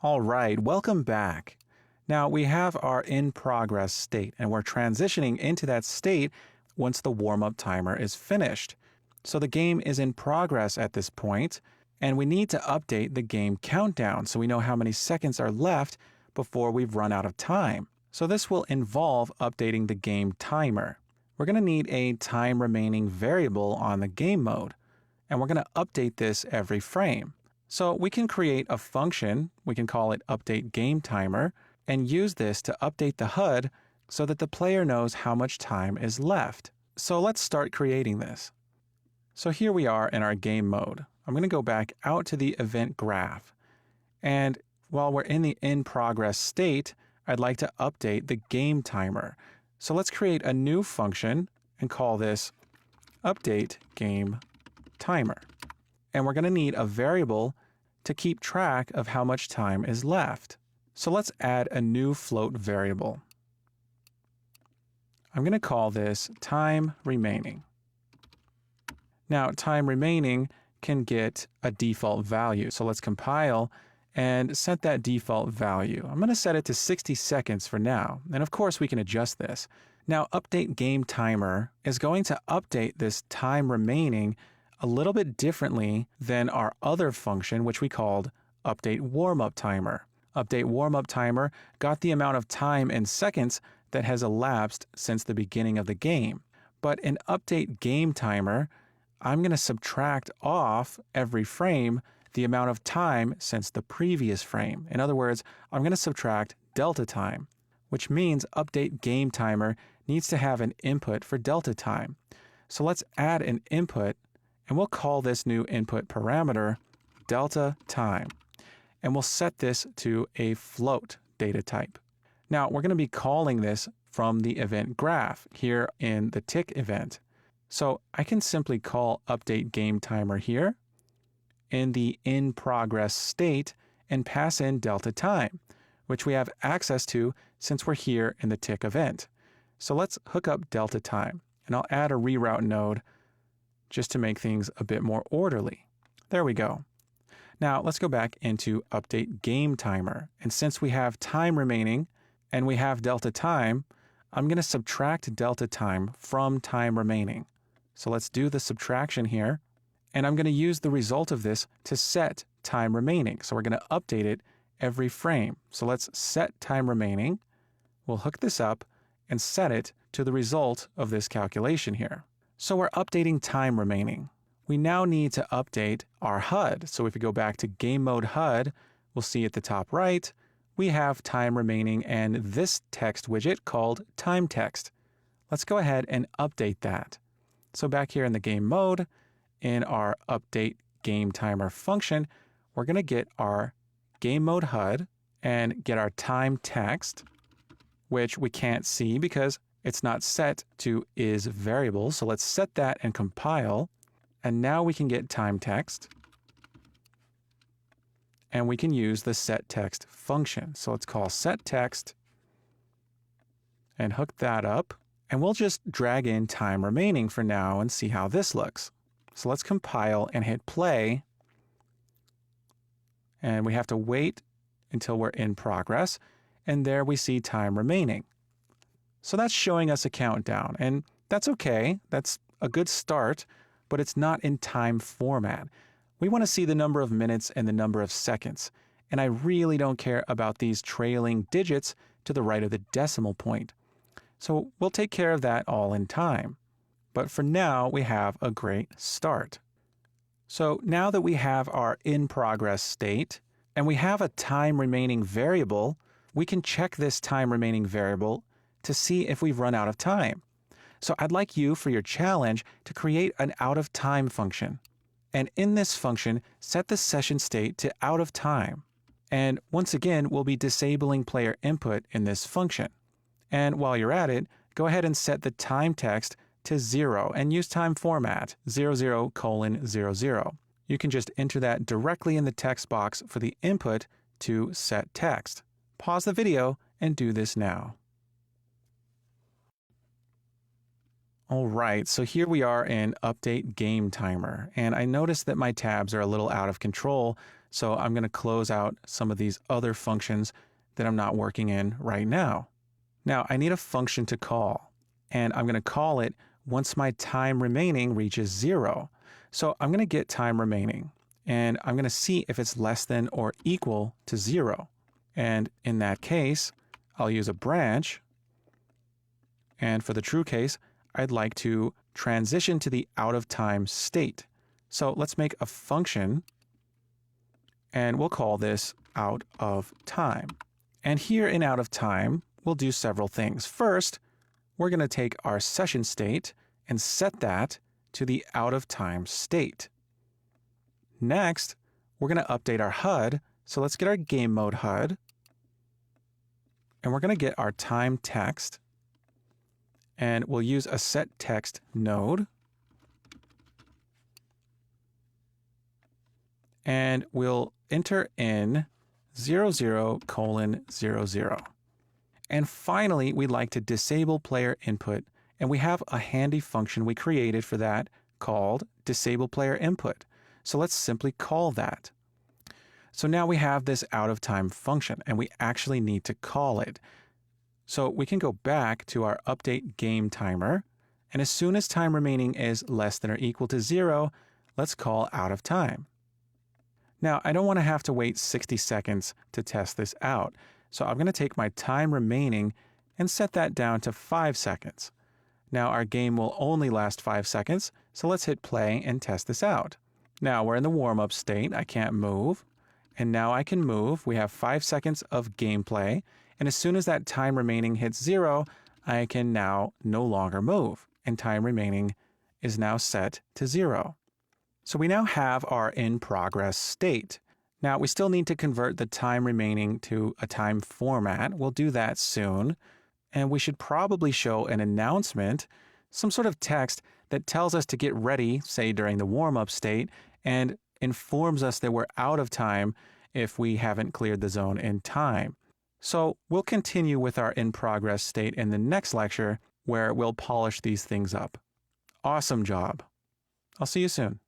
All right, welcome back. Now we have our in progress state and we're transitioning into that state once the warm-up timer is finished. So the game is in progress at this point and we need to update the game countdown so we know how many seconds are left before we've run out of time. So this will involve updating the game timer. We're going to need a time remaining variable on the game mode and we're going to update this every frame. So we can create a function, we can call it update game timer, and use this to update the HUD so that the player knows how much time is left. So let's start creating this. So here we are in our game mode. I'm going to go back out to the event graph. And while we're in the in progress state, I'd like to update the game timer. So let's create a new function and call this update game timer. And we're going to need a variable to keep track of how much time is left. So let's add a new float variable. I'm going to call this time remaining. Now, time remaining can get a default value. So let's compile and set that default value. I'm going to set it to 60 seconds for now. And of course, we can adjust this. Now, update game timer is going to update this time remaining a little bit differently than our other function, which we called update warm-up timer. Update warm-up timer got the amount of time in seconds that has elapsed since the beginning of the game. But in update game timer, I'm going to subtract off every frame the amount of time since the previous frame. In other words, I'm going to subtract delta time, which means update game timer needs to have an input for delta time. So let's add an input and we'll call this new input parameter delta time. And we'll set this to a float data type. Now, we're going to be calling this from the event graph here in the tick event. So I can simply call update game timer here in the in progress state and pass in delta time, which we have access to since we're here in the tick event. So let's hook up delta time and I'll add a reroute node just to make things a bit more orderly. There we go. Now let's go back into update game timer. And since we have time remaining and we have delta time, I'm going to subtract delta time from time remaining. So let's do the subtraction here. And I'm going to use the result of this to set time remaining. So we're going to update it every frame. So let's set time remaining. We'll hook this up and set it to the result of this calculation here. So we're updating time remaining. We now need to update our HUD. So if we go back to game mode HUD, we'll see at the top right, we have time remaining and this text widget called time text. Let's go ahead and update that. So back here in the game mode, in our update game timer function, we're going to get our game mode HUD and get our time text, which we can't see because it's not set to is variable. So let's set that and compile. And now we can get time text. And we can use the set text function. So let's call set text and hook that up. And we'll just drag in time remaining for now and see how this looks. So let's compile and hit play. And we have to wait until we're in progress. And there we see time remaining. So that's showing us a countdown. And that's okay. That's a good start, but it's not in time format. We want to see the number of minutes and the number of seconds. And I really don't care about these trailing digits to the right of the decimal point. So we'll take care of that all in time. But for now, we have a great start. So now that we have our in progress state and we have a time remaining variable, we can check this time remaining variable to see if we've run out of time. So I'd like you for your challenge to create an out of time function. And in this function, set the session state to out of time. And once again, we'll be disabling player input in this function. And while you're at it, go ahead and set the time text to 0 and use time format 00:00. You can just enter that directly in the text box for the input to set text. Pause the video and do this now. All right, so here we are in Update Game Timer, and I noticed that my tabs are a little out of control, so I'm going to close out some of these other functions that I'm not working in right now. Now, I need a function to call, and I'm going to call it once my time remaining reaches 0. So I'm going to get time remaining, and I'm going to see if it's less than or equal to 0. And in that case, I'll use a branch, and for the true case, I'd like to transition to the out of time state. So let's make a function, and we'll call this out of time. And here in out of time, we'll do several things. First, we're going to take our session state and set that to the out of time state. Next, we're going to update our HUD. So let's get our game mode HUD, and we're going to get our time text. And we'll use a set text node. And we'll enter in 00:00. And finally, we'd like to disable player input. And we have a handy function we created for that called disable player input. So let's simply call that. So now we have this out of time function, and we actually need to call it. So we can go back to our update game timer, and as soon as time remaining is less than or equal to 0, let's call out of time. Now, I don't want to have to wait 60 seconds to test this out, so I'm going to take my time remaining and set that down to 5 seconds. Now, our game will only last 5 seconds, so let's hit play and test this out. Now, we're in the warm-up state. I can't move, and now I can move. We have 5 seconds of gameplay. And as soon as that time remaining hits 0, I can now no longer move, and time remaining is now set to 0. So we now have our in progress state. Now we still need to convert the time remaining to a time format. We'll do that soon. And we should probably show an announcement, some sort of text that tells us to get ready, say during the warm-up state, and informs us that we're out of time if we haven't cleared the zone in time. So we'll continue with our in-progress state in the next lecture, where we'll polish these things up. Awesome job. I'll see you soon.